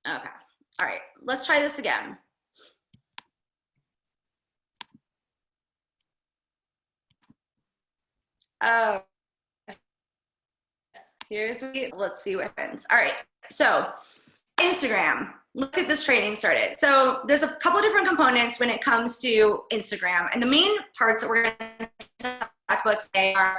Okay. All right. Let's try this again. Oh, let's see what happens. All right. So Instagram. Let's get this training started. So there's a couple different components when it comes to Instagram. And the main parts that we're going to talk about today are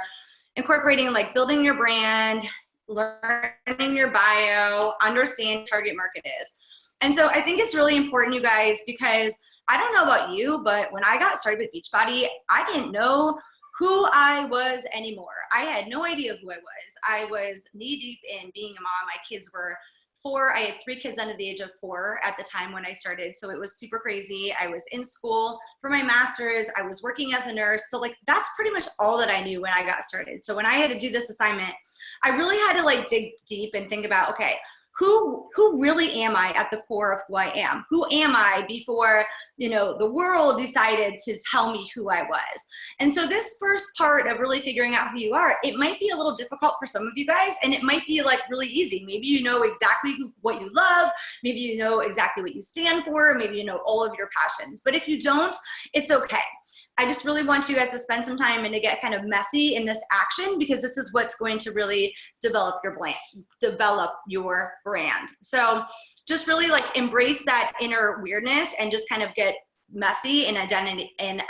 incorporating like building your brand, learning your bio, understand target market is. And so I think it's really important, you guys, because I don't know about you, but when I got started with Beachbody, I didn't know who I was anymore. I had no idea who I was. I was knee deep in being a mom. My kids were 4. I had 3 kids under the age of 4 at the time when I started. So it was super crazy. I was in school for my master's. I was working as a nurse. So like, that's pretty much all that I knew when I got started. So when I had to do this assignment, I really had to like dig deep and think about, okay, who really am I at the core of who I am? Who am I before, you know, the world decided to tell me who I was? And so this first part of really figuring out who you are, it might be a little difficult for some of you guys, and it might be like really easy. Maybe you know exactly what you love. Maybe you know exactly what you stand for. Maybe you know all of your passions. But if you don't, it's okay. I just really want you guys to spend some time and to get kind of messy in this action, because this is what's going to really develop your brand. So just really like embrace that inner weirdness and just kind of get messy in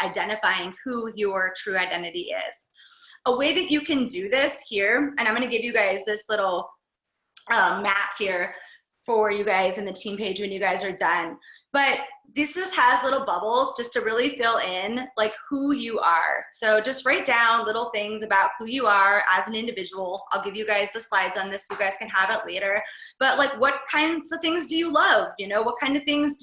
identifying who your true identity is. A way that you can do this here, and I'm going to give you guys this little map here for you guys in the team page when you guys are done. But this just has little bubbles just to really fill in like who you are. So just write down little things about who you are as an individual. I'll give you guys the slides on this so you guys can have it later. But like, what kinds of things do you love? You know, what kind of things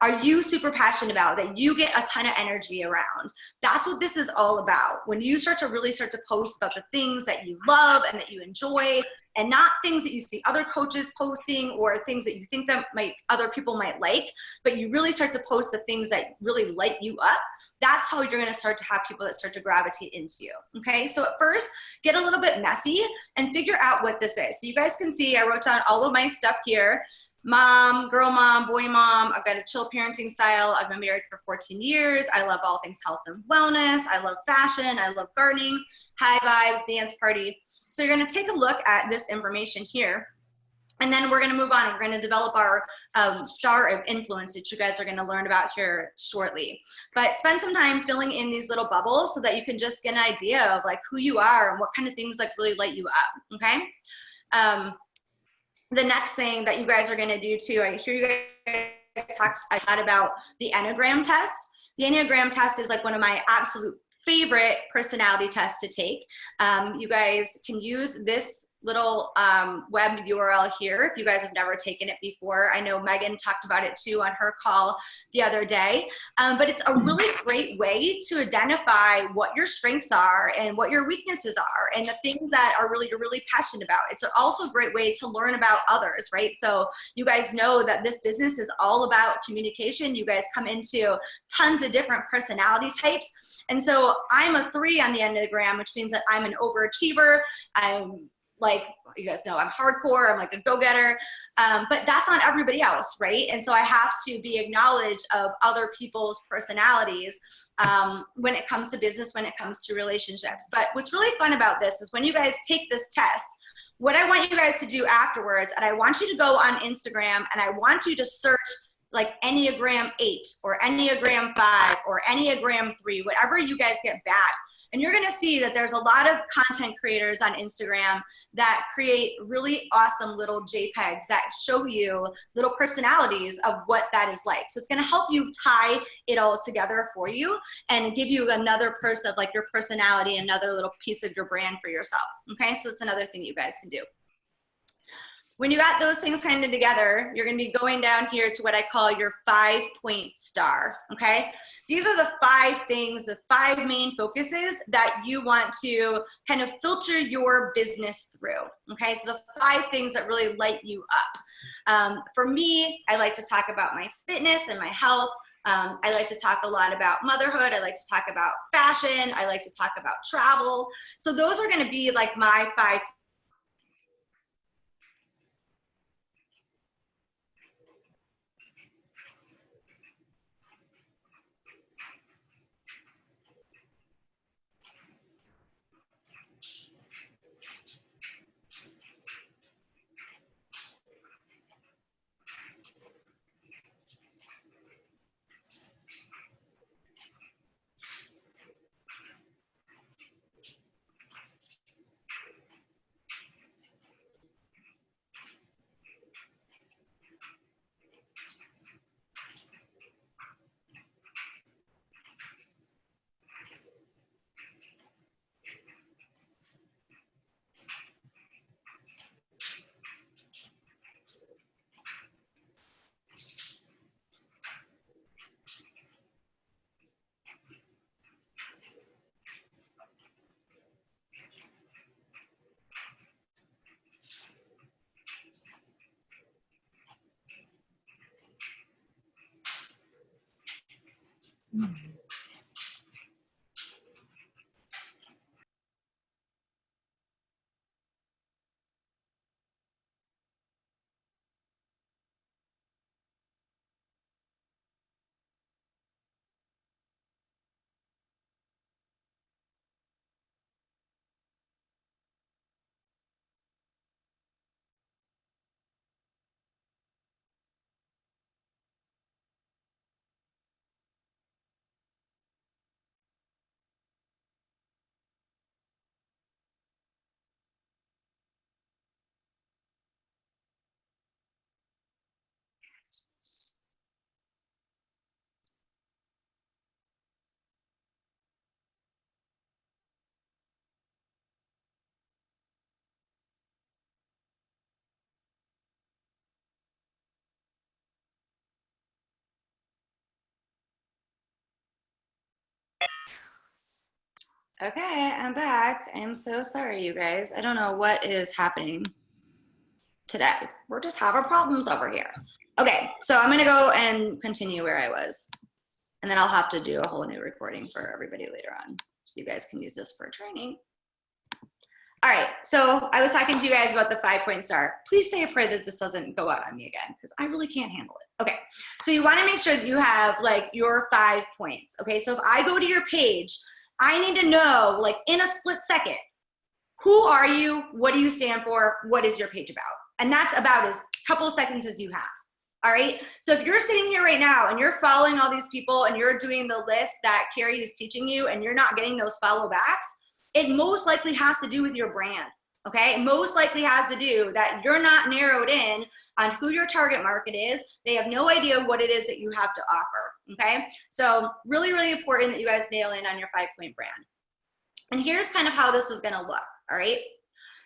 are you super passionate about that you get a ton of energy around? That's what this is all about. When you start to post about the things that you love and that you enjoy, and not things that you see other coaches posting or things that you think that other people might like, but you really start to post the things that really light you up, that's how you're gonna start to have people that start to gravitate into you, okay? So at first, get a little bit messy and figure out what this is. So you guys can see I wrote down all of my stuff here. Mom, girl mom, boy mom. I've got a chill parenting style. I've been married for 14 years. I love all things health and wellness. I love fashion. I love gardening, high vibes, dance party. So you're going to take a look at this information here. And then we're going to move on. We're going to develop our star of influence that you guys are going to learn about here shortly. But spend some time filling in these little bubbles so that you can just get an idea of like who you are and what kind of things like really light you up, okay? The next thing that you guys are going to do too, I hear you guys talk a lot about the Enneagram test. The Enneagram test is like one of my absolute favorite personality tests to take. You guys can use this little web URL here if you guys have never taken it before. I know Megan talked about it too on her call the other day, but it's a really great way to identify what your strengths are and what your weaknesses are and the things that are you're really passionate about. It's also a great way to learn about others, right? So you guys know that this business is all about communication. You guys come into tons of different personality types. And so I'm a 3 on the Enneagram, which means that I'm an overachiever. I'm like, you guys know I'm hardcore, I'm like a go-getter, but that's not everybody else, right? And so I have to be acknowledged of other people's personalities when it comes to business, when it comes to relationships. But what's really fun about this is when you guys take this test, what I want you guys to do afterwards, and I want you to go on Instagram and I want you to search like Enneagram 8 or Enneagram 5 or Enneagram 3, whatever you guys get back. And you're gonna see that there's a lot of content creators on Instagram that create really awesome little JPEGs that show you little personalities of what that is like. So it's gonna help you tie it all together for you and give you another person of like your personality, another little piece of your brand for yourself, okay? So it's another thing you guys can do. When you got those things kind of together, you're going to be going down here to what I call your 5-point star, okay? These are the 5 things, the 5 main focuses that you want to kind of filter your business through, okay? So the 5 things that really light you up. For me, I like to talk about my fitness and my health. I like to talk a lot about motherhood. I like to talk about fashion. I like to talk about travel. So those are going to be like my 5 Okay, I'm back. I'm so sorry, you guys. I don't know what is happening today. We're just having problems over here. Okay, so I'm gonna go and continue where I was. And then I'll have to do a whole new recording for everybody later on. So you guys can use this for training. All right, so I was talking to you guys about the 5-point star. Please say a prayer that this doesn't go out on me again, because I really can't handle it. Okay, so you wanna make sure that you have like your 5 points. Okay, so if I go to your page, I need to know, like in a split second, who are you? What do you stand for? What is your page about? And that's about as couple of seconds as you have. All right. So if you're sitting here right now and you're following all these people and you're doing the list that Carrie is teaching you and you're not getting those follow backs, it most likely has to do with your brand. Okay. It most likely has to do that you're not narrowed in on who your target market is. They have no idea what it is that you have to offer. Okay. So really, really important that you guys nail in on your 5-point brand. And here's kind of how this is going to look. All right.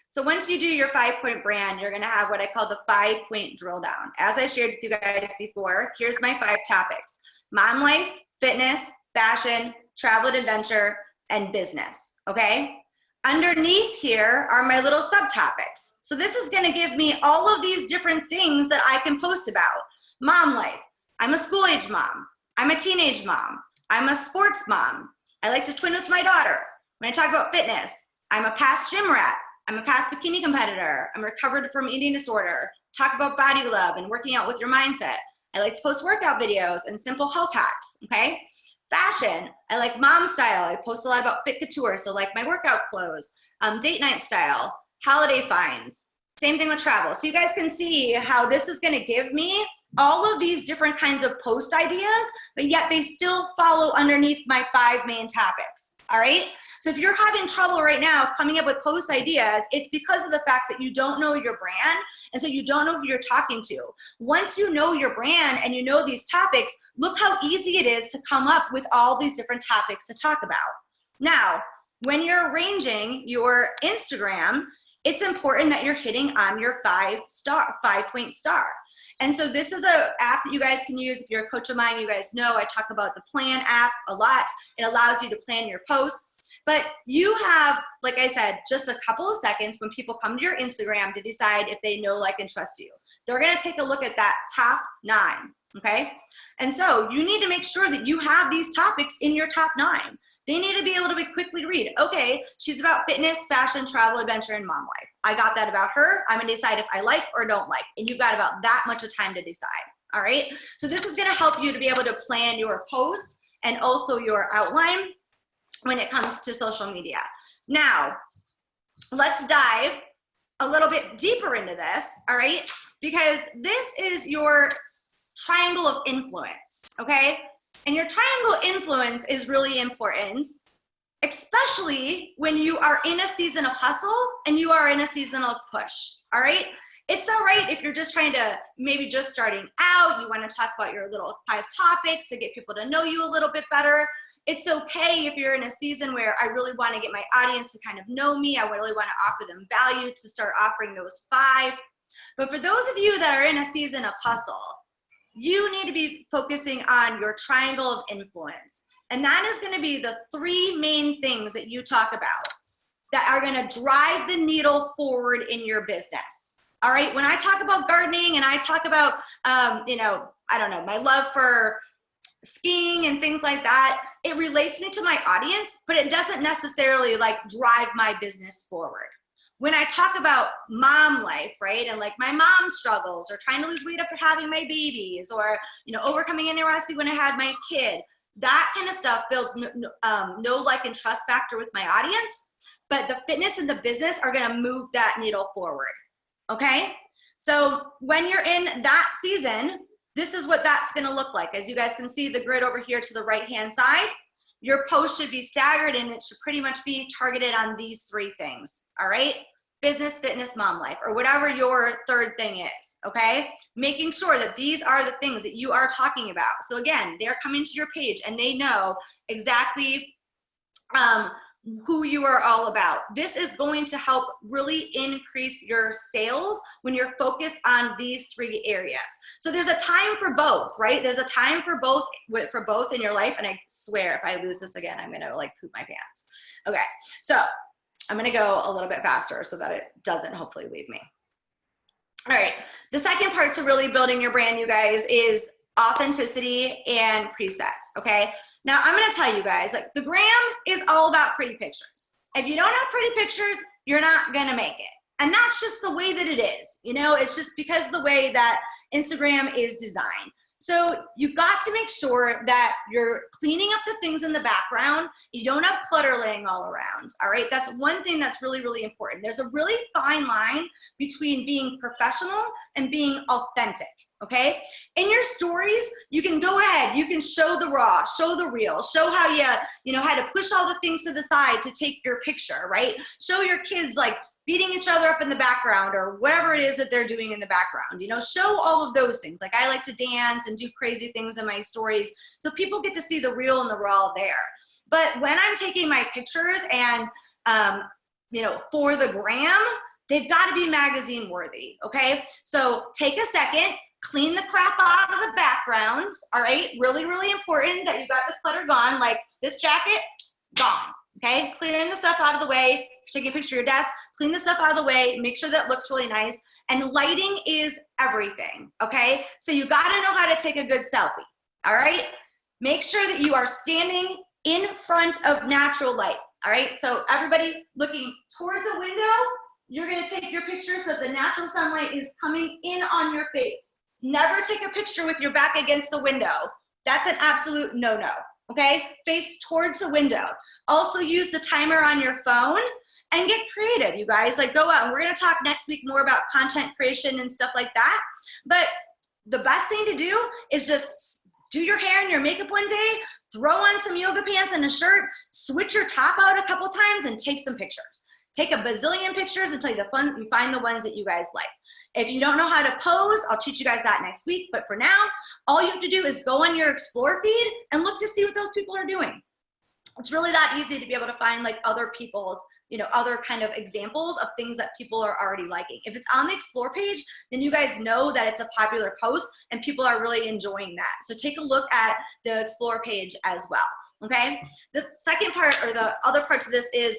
So once you do your 5-point brand, you're going to have what I call the 5-point drill down. As I shared with you guys before, here's my 5 topics: mom life, fitness, fashion, travel and adventure, and business. Okay. Underneath here are my little subtopics. So this is going to give me all of these different things that I can post about. Mom life. I'm a school age mom. I'm a teenage mom. I'm a sports mom. I like to twin with my daughter. When I talk about fitness, I'm a past gym rat. I'm a past bikini competitor. I'm recovered from eating disorder. Talk about body love and working out with your mindset. I like to post workout videos and simple health hacks, okay? Fashion, I like mom style. I post a lot about fit couture, so like my workout clothes, date night style, holiday finds. Same thing with travel. So you guys can see how this is gonna give me all of these different kinds of post ideas, but yet they still follow underneath my 5 main topics, all right? So if you're having trouble right now coming up with post ideas, it's because of the fact that you don't know your brand, and so you don't know who you're talking to. Once you know your brand and you know these topics, look how easy it is to come up with all these different topics to talk about. Now, when you're arranging your Instagram, it's important that you're hitting on your 5-point star. And so this is an app that you guys can use. If you're a coach of mine, you guys know I talk about the Plan app a lot. It allows you to plan your posts. But you have, like I said, just a couple of seconds when people come to your Instagram to decide if they know, like, and trust you. They're going to take a look at that top 9, okay? And so you need to make sure that you have these topics in your top 9. They need to be able to quickly read, okay, she's about fitness, fashion, travel, adventure, and mom life. I got that about her. I'm going to decide if I like or don't like. And you've got about that much of time to decide, all right? So this is going to help you to be able to plan your posts and also your outline when it comes to social media. Now, let's dive a little bit deeper into this, all right? Because this is your triangle of influence, okay? And your triangle influence is really important, especially when you are in a season of hustle and you are in a season of push, all right? It's all right if you're just trying to, maybe just starting out, you wanna talk about your little 5 topics to get people to know you a little bit better. It's okay if you're in a season where I really want to get my audience to kind of know me. I really want to offer them value, to start offering those 5. But for those of you that are in a season of hustle, you need to be focusing on your triangle of influence. And that is going to be the 3 main things that you talk about that are going to drive the needle forward in your business. All right. When I talk about gardening and I talk about, you know, I don't know, my love for skiing and things like that, it relates me to my audience, but it doesn't necessarily like drive my business forward. When I talk about mom life, right, and like my mom struggles or trying to lose weight after having my babies or, you know, overcoming anorexia when I had my kid, that kind of stuff builds no like and trust factor with my audience, but the fitness and the business are going to move that needle forward. Okay. So when you're in that season, this is what that's going to look like. As you guys can see the grid over here to the right-hand side, your post should be staggered and it should pretty much be targeted on these three things. All right. Business, fitness, mom life, or whatever your third thing is, okay? Making sure that these are the things that you are talking about. So again, they're coming to your page and they know exactly who you are all about. This is going to help really increase your sales when you're focused on these three areas. So there's a time for both, right? There's a time for both in your life. And I swear, if I lose this again, I'm gonna like poop my pants. Okay, so I'm gonna go a little bit faster so that it doesn't hopefully leave me. All right, the second part to really building your brand, you guys, is authenticity and presets, okay? Now I'm gonna tell you guys, like the gram is all about pretty pictures. If you don't have pretty pictures, you're not gonna make it. And that's just the way that it is. You know, it's just because of the way that Instagram is designed. So you've got to make sure that you're cleaning up the things in the background. You don't have clutter laying all around, all right? That's one thing that's really, really important. There's a really fine line between being professional and being authentic, okay? In your stories, you can go ahead, you can show the raw, show the real, show how you know, how to push all the things to the side to take your picture, right? Show your kids like beating each other up in the background or whatever it is that they're doing in the background, you know, show all of those things. Like I like to dance and do crazy things in my stories. So people get to see the real and the raw there. But when I'm taking my pictures and, you know, for the gram, they've got to be magazine worthy. Okay. So take a second, clean the crap out of the background. All right. Really, really important that you got the clutter gone. Like this jacket, gone. Okay. Clearing the stuff out of the way. Taking a picture of your desk, clean the stuff out of the way, make sure that looks really nice. And lighting is everything, okay? So you gotta know how to take a good selfie, all right? Make sure that you are standing in front of natural light, all right? So everybody looking towards a window, you're gonna take your picture so the natural sunlight is coming in on your face. Never take a picture with your back against the window. That's an absolute no-no, okay? Face towards the window. Also use the timer on your phone and get creative, you guys. Like go out, and we're gonna talk next week more about content creation and stuff like that. But the best thing to do is just do your hair and your makeup one day, throw on some yoga pants and a shirt, switch your top out a couple times and take some pictures. Take a bazillion pictures until you find the ones that you guys like. If you don't know how to pose, I'll teach you guys that next week. But for now, all you have to do is go on your Explore feed and look to see what those people are doing. It's really that easy to be able to find like other people's, you know, other kind of examples of things that people are already liking. If it's on the Explore page, then you guys know that it's a popular post and people are really enjoying that. So take a look at the Explore page as well, okay? The second part, or the other part to this, is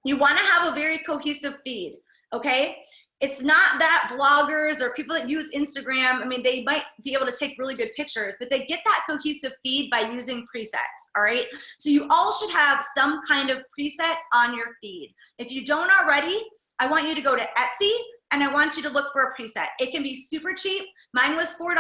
you wanna have a very cohesive feed, okay? It's not that bloggers or people that use Instagram, I mean, they might be able to take really good pictures, but they get that cohesive feed by using presets, all right? So you all should have some kind of preset on your feed. If you don't already, I want you to go to Etsy and I want you to look for a preset. It can be super cheap. Mine was $4.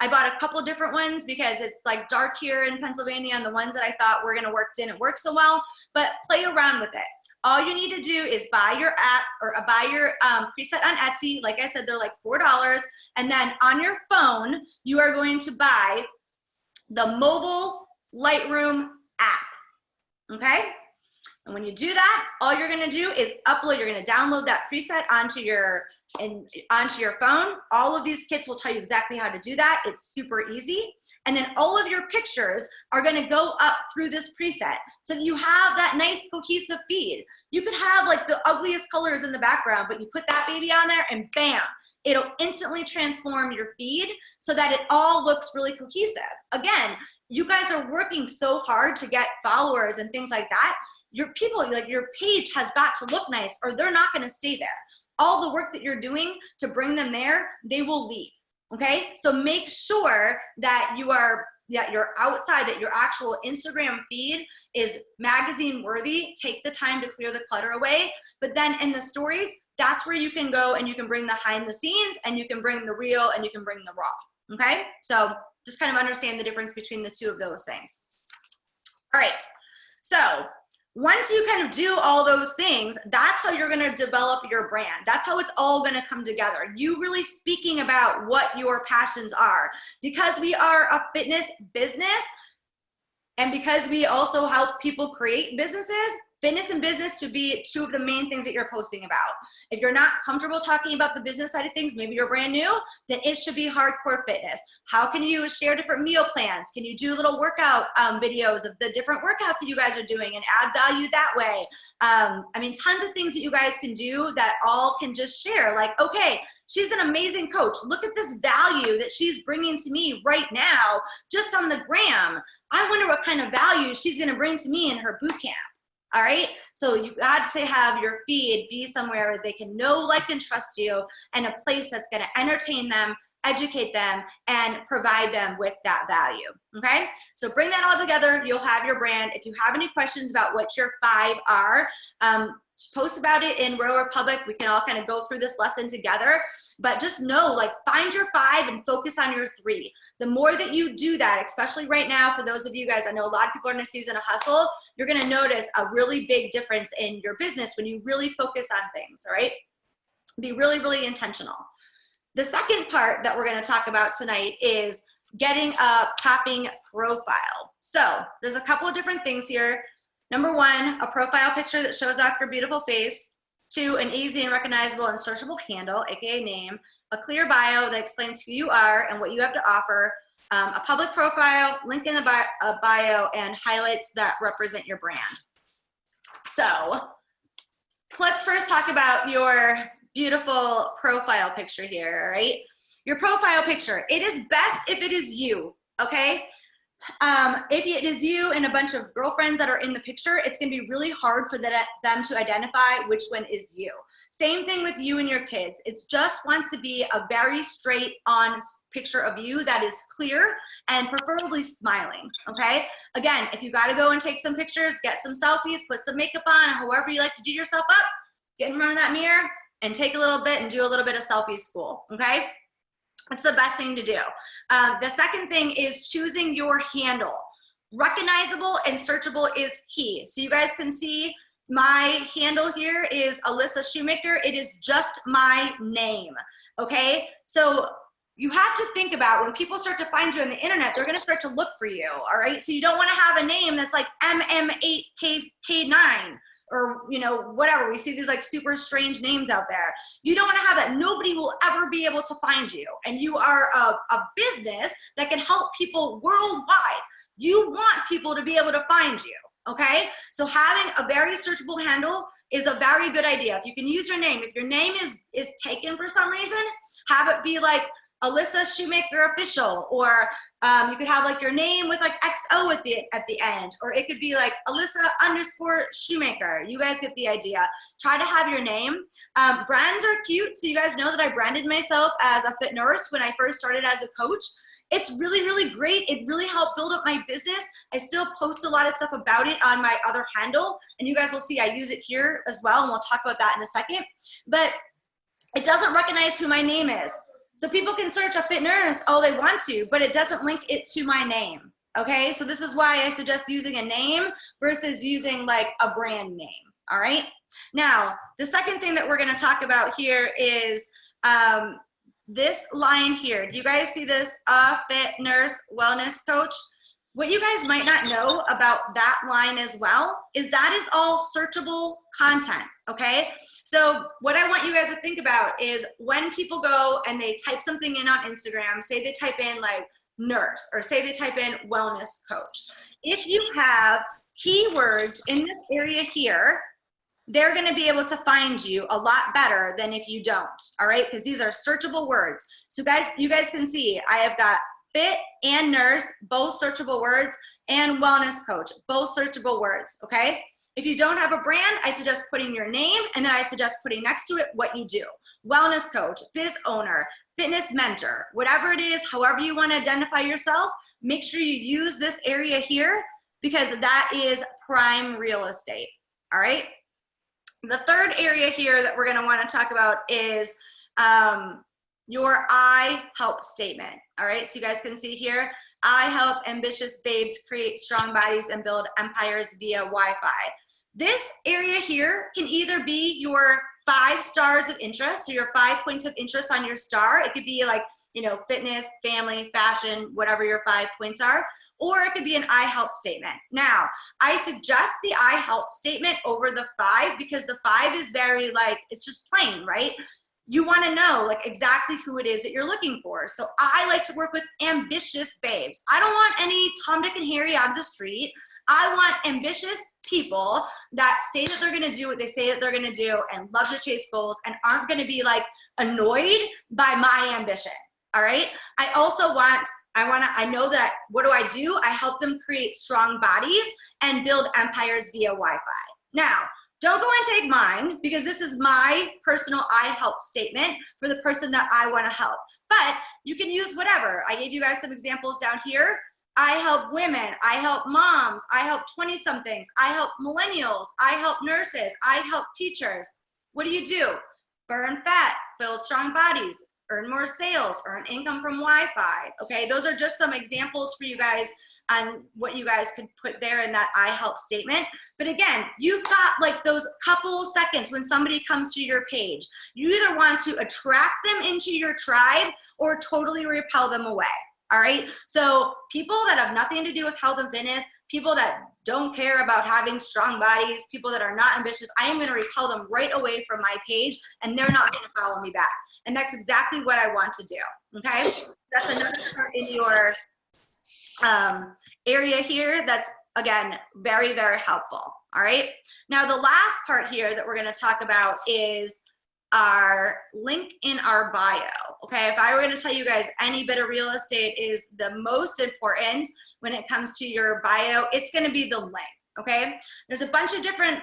I bought a couple different ones because it's like dark here in Pennsylvania, and the ones that I thought were gonna work didn't work so well, but play around with it. All you need to do is buy your app or buy your preset on Etsy. Like I said, they're like $4. And then on your phone, you are going to buy the mobile Lightroom app, okay? And when you do that, all you're gonna do is upload, you're gonna download that preset onto your phone. All of these kits will tell you exactly how to do that. It's super easy. And then all of your pictures are gonna go up through this preset so that you have that nice cohesive feed. You could have like the ugliest colors in the background, but you put that baby on there and bam, it'll instantly transform your feed so that it all looks really cohesive. Again, you guys are working so hard to get followers and things like that. Your people, like your page has got to look nice or they're not gonna stay there. All the work that you're doing to bring them there, they will leave, okay? So make sure that you are your outside, that your actual Instagram feed is magazine worthy, take the time to clear the clutter away. But then in the stories, that's where you can go and you can bring the behind the scenes, and you can bring the real, and you can bring the raw. Okay, so just kind of understand the difference between the two of those things. All right, so once you kind of do all those things, that's how you're going to develop your brand. That's how it's all going to come together. You really speaking about what your passions are, because we are a fitness business, and because we also help people create businesses. Fitness and business to be two of the main things that you're posting about. If you're not comfortable talking about the business side of things, maybe you're brand new, then it should be hardcore fitness. How can you share different meal plans? Can you do little workout videos of the different workouts that you guys are doing and add value that way? I mean, tons of things that you guys can do that all can just share. Like, okay, she's an amazing coach. Look at this value that she's bringing to me right now, just on the gram. I wonder what kind of value she's gonna bring to me in her boot camp. All right, so you got to have your feed be somewhere where they can know, like, and trust you, and a place that's going to entertain them, educate them, and provide them with that value. Okay, so bring that all together, you'll have your brand. If you have any questions about what your 5 are, post about it in Row Republic. We can all kind of go through this lesson together, but just know, like, find your 5 and focus on your 3. The more that you do that, especially right now, for those of you guys, I know a lot of people are in a season of hustle, you're going to notice a really big difference in your business when you really focus on things. All right, be really, really intentional. The second part that we're going to talk about tonight is getting a popping profile. So there's a couple of different things here. Number 1, a profile picture that shows off your beautiful face. 2, an easy and recognizable and searchable handle, aka name. A clear bio that explains who you are and what you have to offer. A public profile, link in the bio, and highlights that represent your brand. So let's first talk about your beautiful profile picture here, all right? Your profile picture, it is best if it is you, okay? If it is you and a bunch of girlfriends that are in the picture, it's gonna be really hard for them to identify which one is you. Same thing with you and your kids. It just wants to be a very straight on picture of you that is clear and preferably smiling, okay? Again, if you gotta go and take some pictures, get some selfies, put some makeup on, however you like to do yourself up, get in front of that mirror and take a little bit and do a little bit of selfie school, okay? It's the best thing to do. The second thing is choosing your handle. Recognizable and searchable is key. So you guys can see my handle here is Alyssa Shoemaker. It is just my name, okay? So you have to think about when people start to find you on the internet, they're gonna start to look for you, all right? So you don't wanna have a name that's like MM8K9 or, you know, whatever. We see these like super strange names out there. You don't wanna have that. Nobody will ever be able to find you. And you are a business that can help people worldwide. You want people to be able to find you, okay? So having a very searchable handle is a very good idea. If you can use your name, if your name is taken for some reason, have it be like Alyssa Shoemaker Official, or you could have like your name with like XO at the end, or it could be like Alyssa_Shoemaker. You guys get the idea. Try to have your name. Brands are cute, so you guys know that I branded myself as a fit nurse when I first started as a coach. It's really, really great. It really helped build up my business. I still post a lot of stuff about it on my other handle, and you guys will see I use it here as well, and we'll talk about that in a second. But it doesn't recognize who my name is. So people can search a fit nurse all they want to, but it doesn't link it to my name, okay? So this is why I suggest using a name versus using like a brand name, all right? Now, the second thing that we're gonna talk about here is this line here. Do you guys see this? A fit nurse wellness coach. What you guys might not know about that line as well is that is all searchable content, okay? So what I want you guys to think about is when people go and they type something in on Instagram, say they type in like nurse, or say they type in wellness coach. If you have keywords in this area here, they're gonna be able to find you a lot better than if you don't, all right? Because these are searchable words. So guys, you guys can see I have got fit and nurse, both searchable words, and wellness coach, both searchable words, okay? If you don't have a brand, I suggest putting your name, and then I suggest putting next to it what you do. Wellness coach, biz owner, fitness mentor, whatever it is, however you wanna identify yourself, make sure you use this area here because that is prime real estate, all right? The third area here that we're gonna wanna talk about is your I help statement, all right? So you guys can see here, I help ambitious babes create strong bodies and build empires via Wi-Fi. This area here can either be your 5 stars of interest, so your 5 points of interest on your star. It could be like, you know, fitness, family, fashion, whatever your 5 points are, or it could be an I help statement. Now, I suggest the I help statement over the 5 because the 5 is very like, it's just plain, right? You want to know like exactly who it is that you're looking for. So I like to work with ambitious babes. I don't want any Tom, Dick, and Harry out of the street. I want ambitious people that say that they're going to do what they say that they're going to do and love to chase goals and aren't going to be like annoyed by my ambition. All right. I also I know that what do? I help them create strong bodies and build empires via Wi-Fi. Now, don't go and take mine because this is my personal I help statement for the person that I want to help. But you can use whatever. I gave you guys some examples down here. I help women, I help moms, I help 20-somethings, I help millennials, I help nurses, I help teachers. What do? Burn fat, build strong bodies, earn more sales, earn income from Wi-Fi. Okay, those are just some examples for you guys on what you guys could put there in that I help statement. But again, you've got like those couple seconds when somebody comes to your page. You either want to attract them into your tribe or totally repel them away. All right, so people that have nothing to do with health and fitness, people that don't care about having strong bodies, people that are not ambitious, I am going to repel them right away from my page and they're not going to follow me back. And that's exactly what I want to do, okay? That's another part in your area here that's, again, very, very helpful, all right? Now, the last part here that we're going to talk about is our link in our bio, okay? If I were going to tell you guys any bit of real estate is the most important when it comes to your bio, it's going to be the link, okay? There's a bunch of different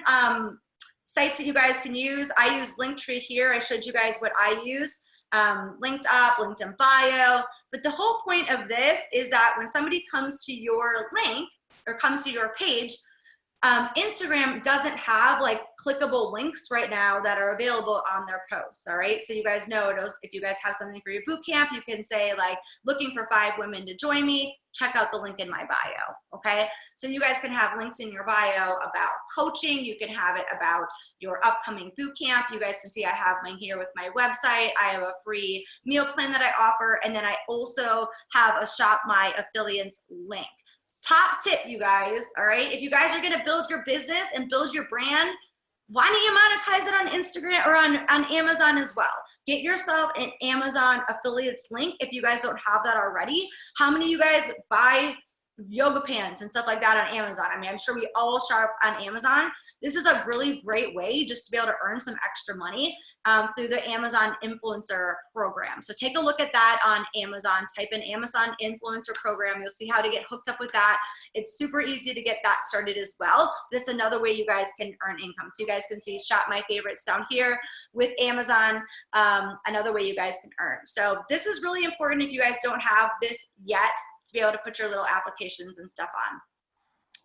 sites that you guys can use. I use Linktree here. I showed you guys what I use, Linked Up, LinkedIn Bio. But the whole point of this is that when somebody comes to your link or comes to your page, Instagram doesn't have like clickable links right now that are available on their posts, all right? So you guys know if you guys have something for your boot camp, you can say like, looking for 5 women to join me, check out the link in my bio, okay? So you guys can have links in your bio about coaching, you can have it about your upcoming boot camp. You guys can see I have mine here with my website. I have a free meal plan that I offer, and then I also have a Shop My Affiliates link. Top tip, you guys, all right? If you guys are gonna build your business and build your brand, why don't you monetize it on Instagram or on Amazon as well? Get yourself an Amazon affiliates link if you guys don't have that already. How many of you guys buy yoga pants and stuff like that on Amazon? I mean, I'm sure we all shop on Amazon. This is a really great way just to be able to earn some extra money through the Amazon Influencer Program. So take a look at that on Amazon. Type in Amazon Influencer Program. You'll see how to get hooked up with that. It's super easy to get that started as well. That's another way you guys can earn income. So you guys can see Shop My Favorites down here with Amazon, another way you guys can earn. So this is really important if you guys don't have this yet to be able to put your little applications and stuff on.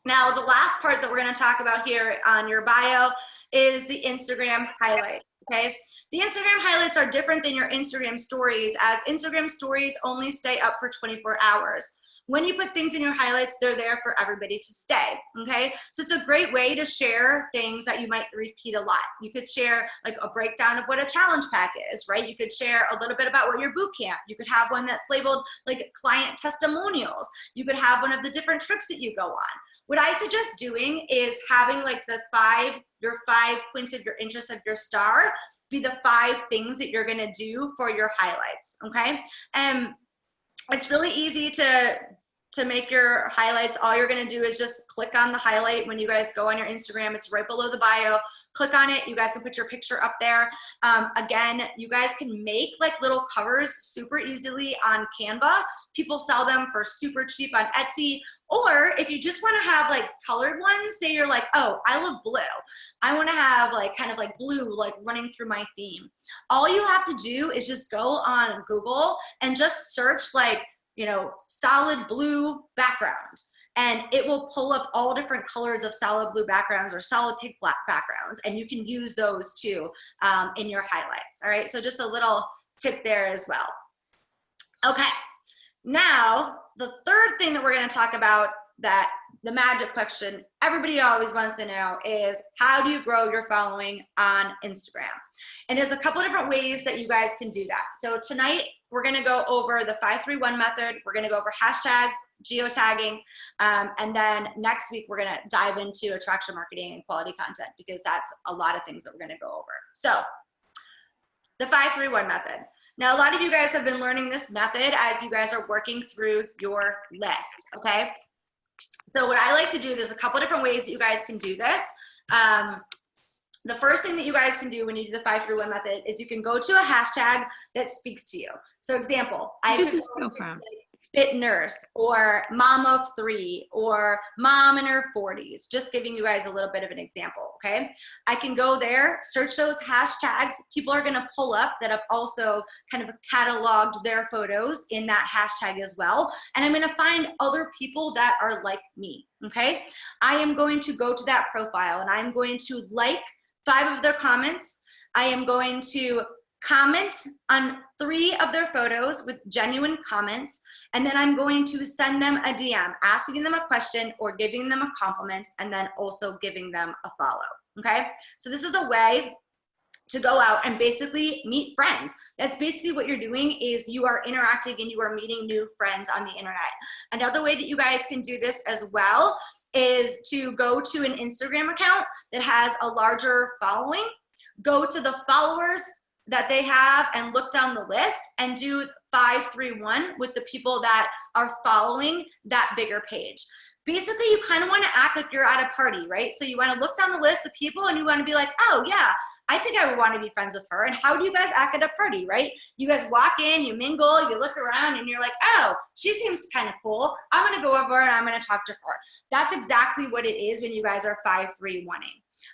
Now, the last part that we're going to talk about here on your bio is the Instagram highlights, okay? The Instagram highlights are different than your Instagram stories, as Instagram stories only stay up for 24 hours. When you put things in your highlights, they're there for everybody to stay, okay? So it's a great way to share things that you might repeat a lot. You could share like a breakdown of what a challenge pack is, right? You could share a little bit about what your boot camp. You could have one that's labeled like client testimonials. You could have one of the different trips that you go on. What I suggest doing is having like your 5 points of your interest of your star be the 5 things that you're gonna do for your highlights, okay? And it's really easy to make your highlights. All you're gonna do is just click on the highlight when you guys go on your Instagram. It's right below the bio. Click on it. You guys can put your picture up there. Again, you guys can make like little covers super easily on Canva. People sell them for super cheap on Etsy. Or if you just want to have like colored ones, say you're like, oh, I love blue. I want to have like kind of like blue like running through my theme. All you have to do is just go on Google and just search like you know, solid blue background. And it will pull up all different colors of solid blue backgrounds or solid pink black backgrounds. And you can use those too in your highlights. All right, so just a little tip there as well. Okay, now the third thing that we're going to talk about, that the magic question everybody always wants to know, is how do you grow your following on Instagram? And there's a couple different ways that you guys can do that. So tonight we're going to go over the 531 method. We're going to go over hashtags, geotagging, and then next week we're going to dive into attraction marketing and quality content, because that's a lot of things that we're going to go over. So the 531 method. Now, a lot of you guys have been learning this method as you guys are working through your list, okay? So what I like to do, there's a couple different ways that you guys can do this. The first thing that you guys can do when you do the 531 method is you can go to a hashtag that speaks to you. So example, I could go fit nurse, or mom of 3, or mom in her 40s, just giving you guys a little bit of an example, okay? I can go there, search those hashtags. People are gonna pull up that have also kind of cataloged their photos in that hashtag as well. And I'm gonna find other people that are like me, okay? I am going to go to that profile and I'm going to like 5 of their comments. I am going to comment on 3 of their photos with genuine comments, and then I'm going to send them a DM, asking them a question or giving them a compliment, and then also giving them a follow, okay? So this is a way to go out and basically meet friends. That's basically what you're doing, is you are interacting and you are meeting new friends on the internet. Another way that you guys can do this as well is to go to an Instagram account that has a larger following, go to the followers that they have and look down the list and do 531 with the people that are following that bigger page. Basically, you kind of want to act like you're at a party, right? So you want to look down the list of people and you want to be like, oh yeah, I think I would want to be friends with her. And how do you guys act at a party, right? You guys walk in, you mingle, you look around, and you're like, oh, she seems kind of cool. I'm going to go over and I'm going to talk to her. That's exactly what it is when you guys are 531ing.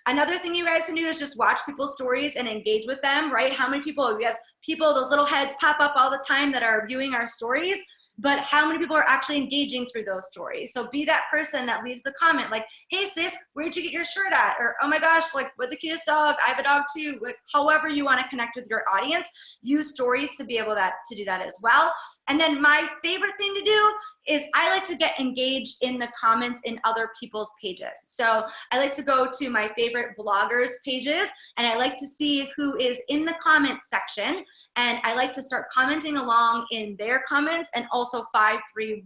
Another thing you guys can do is just watch people's stories and engage with them, right? How many people, we have people, those little heads pop up all the time that are viewing our stories, but how many people are actually engaging through those stories? So be that person that leaves the comment like, hey sis, where'd you get your shirt at? Or, oh my gosh, like, what the cutest dog, I have a dog too. Like, however you wanna connect with your audience, use stories to be able to do that as well. And then my favorite thing to do is I like to get engaged in the comments in other people's pages. So I like to go to my favorite bloggers pages and I like to see who is in the comments section. And I like to start commenting along in their comments and also 531ing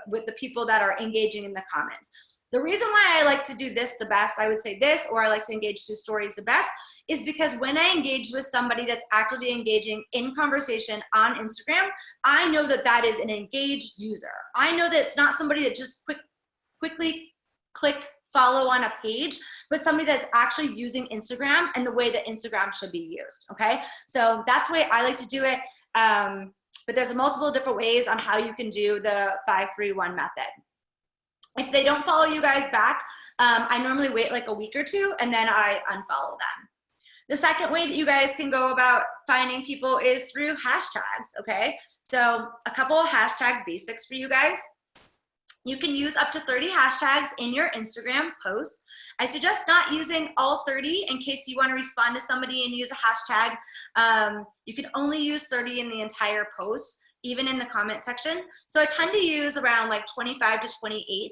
with the people that are engaging in the comments. The reason why I like to do this the best, I would say this, or I like to engage through stories the best, is because when I engage with somebody that's actively engaging in conversation on Instagram, I know that that is an engaged user. I know that it's not somebody that just quickly clicked follow on a page, but somebody that's actually using Instagram and the way that Instagram should be used, okay? So that's the way I like to do it, but there's multiple different ways on how you can do the 531 method. If they don't follow you guys back, I normally wait like a week or 2 and then I unfollow them. The second way that you guys can go about finding people is through hashtags, okay? So a couple of hashtag basics for you guys. You can use up to 30 hashtags in your Instagram posts. I suggest not using all 30 in case you want to respond to somebody and use a hashtag. You can only use 30 in the entire post, even in the comment section. So I tend to use around like 25 to 28,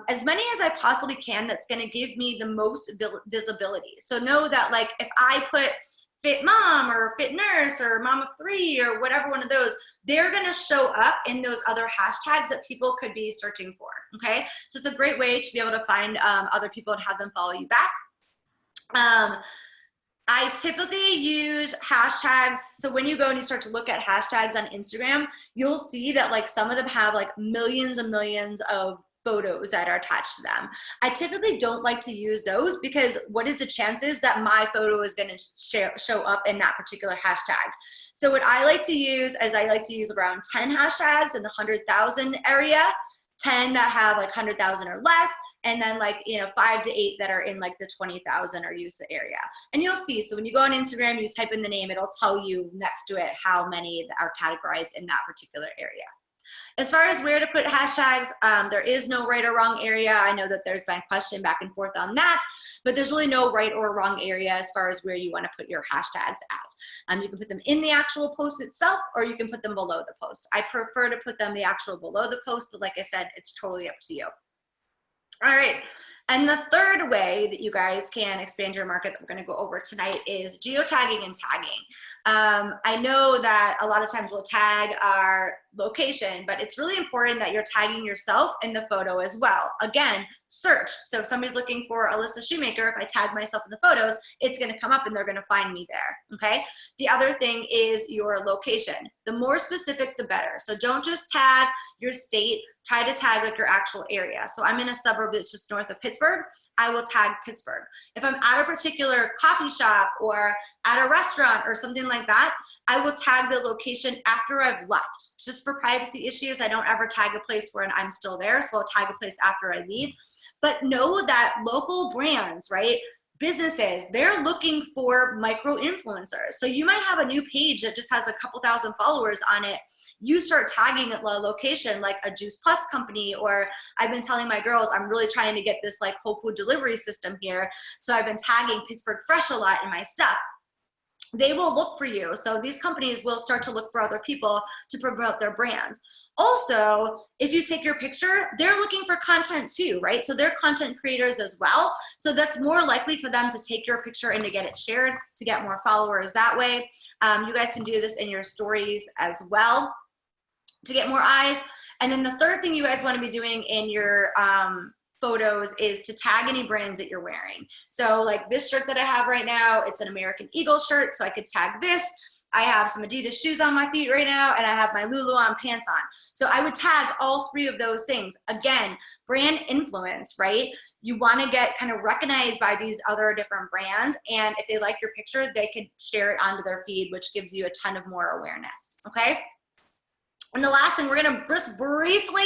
as many as I possibly can that's gonna give me the most visibility. So know that like if I put fit mom or fit nurse or mom of 3 or whatever one of those, they're gonna show up in those other hashtags that people could be searching for, okay? So it's a great way to be able to find other people and have them follow you back. I typically use hashtags. So when you go and you start to look at hashtags on Instagram, you'll see that like some of them have like millions and millions of photos that are attached to them. I typically don't like to use those because what is the chances that my photo is going to show up in that particular hashtag? So what I like to use is I like to use around 10 hashtags in the 100,000 area, 10 that have like 100,000 or less, and then like, 5 to 8 that are in like the 20,000 or use area. And you'll see, so when you go on Instagram, you type in the name, it'll tell you next to it how many are categorized in that particular area. As far as where to put hashtags, there is no right or wrong area. I know that there's been question back and forth on that, but there's really no right or wrong area as far as where you want to put your hashtags as. You can put them in the actual post itself, or you can put them below the post. I prefer to put them the actual below the post, but like I said, it's totally up to you. All right, and the third way that you guys can expand your market that we're going to go over tonight is geotagging and tagging. I know that a lot of times we'll tag our location, but it's really important that you're tagging yourself in the photo as well. Again, search. So if somebody's looking for Alyssa Shoemaker, if I tag myself in the photos, it's going to come up and they're going to find me there. Okay. The other thing is your location. The more specific, the better. So don't just tag your state, try to tag like your actual area. So I'm in a suburb that's just north of Pittsburgh. I will tag Pittsburgh. If I'm at a particular coffee shop or at a restaurant or something like that, I will tag the location after I've left. Just for privacy issues, I don't ever tag a place where I'm still there. So I'll tag a place after I leave. But know that local brands, right? Businesses, they're looking for micro influencers. So you might have a new page that just has a couple thousand followers on it. You start tagging a location like a Juice Plus company, or I've been telling my girls, I'm really trying to get this like whole food delivery system here. So I've been tagging Pittsburgh Fresh a lot in my stuff. They will look for you. So these companies will start to look for other people to promote their brands. Also, if you take your picture, they're looking for content too, right? So they're content creators as well. So that's more likely for them to take your picture and to get it shared, to get more followers that way. You guys can do this in your stories as well to get more eyes. And then the third thing you guys want to be doing in your photos is to tag any brands that you're wearing. So like this shirt that I have right now, it's an American Eagle shirt, so I could tag this. I have some Adidas shoes on my feet right now, and I have my Lulu on pants on. So I would tag all three of those things. Again, brand influence, right? You want to get kind of recognized by these other different brands, and if they like your picture, they could share it onto their feed, which gives you a ton of more awareness, okay? And the last thing, we're going to just briefly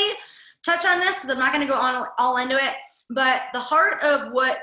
touch on this because I'm not going to go on all into it, but the heart of what,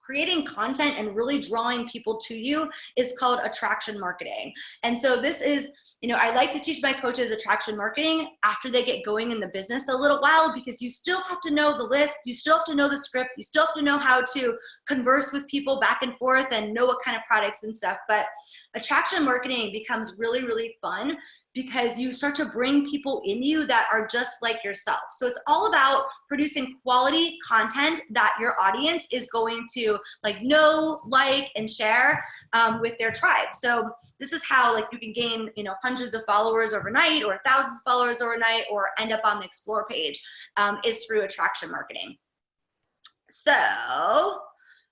creating content and really drawing people to you is called attraction marketing. And so this is, I like to teach my coaches attraction marketing after they get going in the business a little while, because you still have to know the list, you still have to know the script, you still have to know how to converse with people back and forth and know what kind of products and stuff. But attraction marketing becomes really, really fun because you start to bring people in you that are just like yourself. So it's all about producing quality content that your audience is going to know, like, and share with their tribe. So this is how you can gain hundreds of followers overnight, or thousands of followers overnight, or end up on the Explore page, is through attraction marketing. So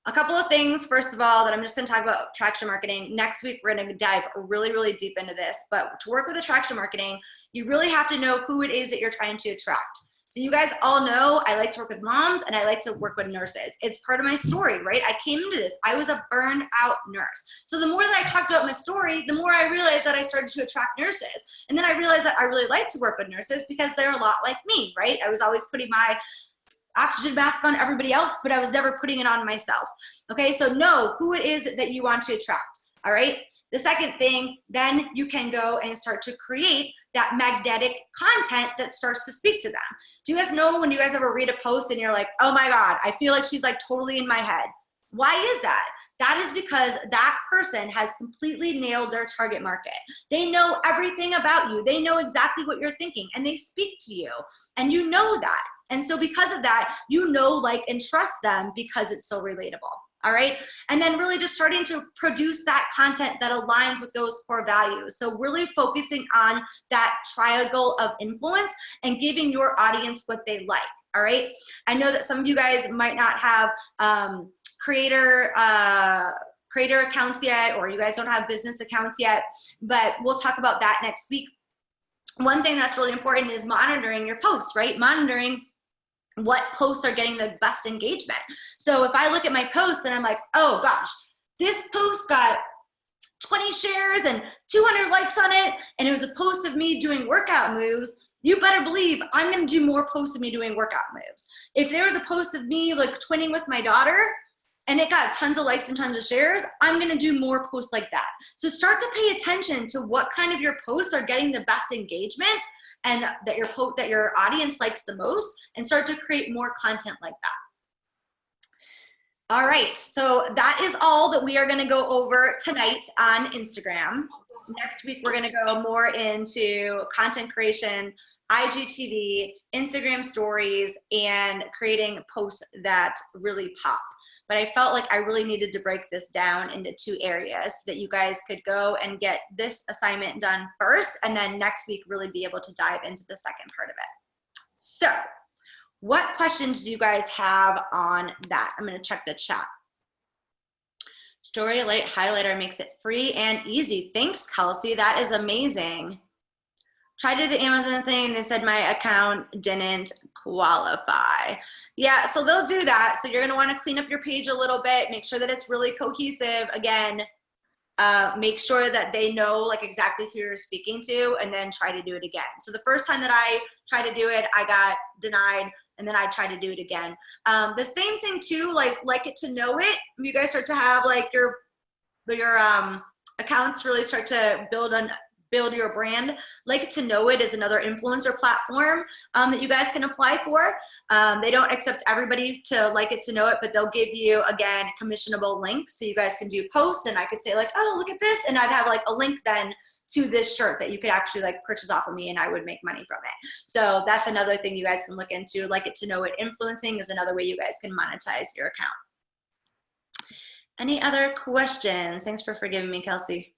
a couple of things, first of all, that I'm just going to talk about attraction marketing. Next week, we're going to dive really, really deep into this. But to work with attraction marketing, you really have to know who it is that you're trying to attract. So you guys all know I like to work with moms and I like to work with nurses. It's part of my story, right? I came into this. I was a burned out nurse. So the more that I talked about my story, the more I realized that I started to attract nurses. And then I realized that I really like to work with nurses because they're a lot like me, right? I was always putting my oxygen mask on everybody else, but I was never putting it on myself. Okay, so know who it is that you want to attract, all right? The second thing, then you can go and start to create that magnetic content that starts to speak to them. Do you guys know when you guys ever read a post and you're like, oh my God, I feel like she's totally in my head? Why is that? That is because that person has completely nailed their target market. They know everything about you. They know exactly what you're thinking, and they speak to you, and you know that. And so because of that, like, and trust them because it's so relatable. All right. And then really just starting to produce that content that aligns with those core values. So really focusing on that triangle of influence and giving your audience what they like. All right. I know that some of you guys might not have creator accounts yet, or you guys don't have business accounts yet, but we'll talk about that next week. One thing that's really important is monitoring your posts, right? Monitoring what posts are getting the best engagement. So if I look at my posts and I'm like, oh gosh, this post got 20 shares and 200 likes on it, and it was a post of me doing workout moves, you better believe I'm gonna do more posts of me doing workout moves. If there was a post of me like twinning with my daughter and it got tons of likes and tons of shares, I'm gonna do more posts like that. So start to pay attention to what kind of your posts are getting the best engagement and that your audience likes the most, and start to create more content like that. All right, so that is all that we are gonna go over tonight on Instagram. Next week, we're gonna go more into content creation, IGTV, Instagram stories, and creating posts that really pop. But I felt like I really needed to break this down into 2 areas so that you guys could go and get this assignment done first, and then next week really be able to dive into the second part of it. So what questions do you guys have on that? I'm gonna check the chat. Story Light Highlighter makes it free and easy. Thanks, Kelsey, that is amazing. Tried to do the Amazon thing and it said my account didn't qualify. Yeah, so they'll do that. So you're gonna wanna clean up your page a little bit, make sure that it's really cohesive. Again, make sure that they know like exactly who you're speaking to, and then try to do it again. So the first time that I tried to do it, I got denied, and then I tried to do it again. The same thing too, like it to know it. You guys start to have like your accounts really start to build your brand. Like It to Know It is another influencer platform that you guys can apply for. They don't accept everybody to Like It to Know It, but they'll give you, again, commissionable links. So you guys can do posts, and I could say like, oh, look at this. And I'd have like a link then to this shirt that you could actually like purchase off of me, and I would make money from it. So that's another thing you guys can look into. Like It to Know It influencing is another way you guys can monetize your account. Any other questions? Thanks for forgiving me, Kelsey.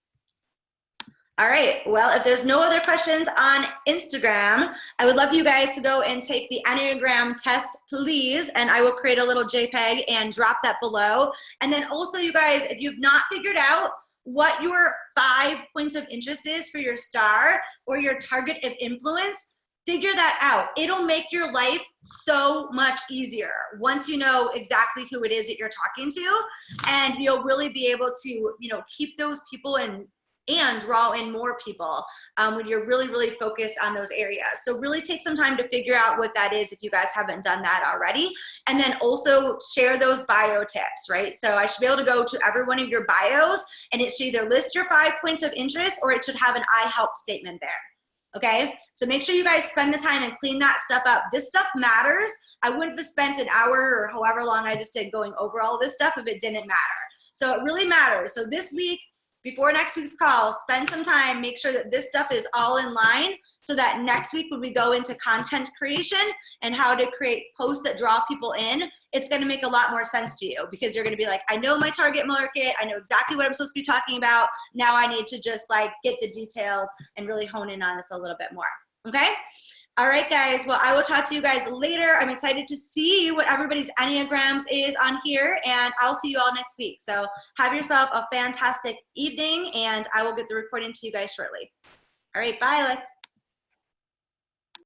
All right, well, if there's no other questions on Instagram, I would love you guys to go and take the Enneagram test, please, and I will create a little JPEG and drop that below. And then also, you guys, if you've not figured out what your 5 points of interest is for your star or your target of influence, figure that out. It'll make your life so much easier once you know exactly who it is that you're talking to, and you'll really be able to, you know, keep those people and draw in more people when you're really, really focused on those areas. So really take some time to figure out what that is if you guys haven't done that already. And then also share those bio tips, right? So I should be able to go to every one of your bios, and it should either list your 5 points of interest, or it should have an I help statement there. Okay, so make sure you guys spend the time and clean that stuff up. This stuff matters. I wouldn't have spent an hour or however long I just did going over all this stuff if it didn't matter. So it really matters. So this week, before next week's call, spend some time, make sure that this stuff is all in line, so that next week when we go into content creation and how to create posts that draw people in, it's gonna make a lot more sense to you, because you're gonna be like, I know my target market, I know exactly what I'm supposed to be talking about, now I need to just like get the details and really hone in on this a little bit more, okay? All right, guys, well, I will talk to you guys later. I'm excited to see what everybody's Enneagrams is on here, and I'll see you all next week. So have yourself a fantastic evening, and I will get the recording to you guys shortly. All right, bye.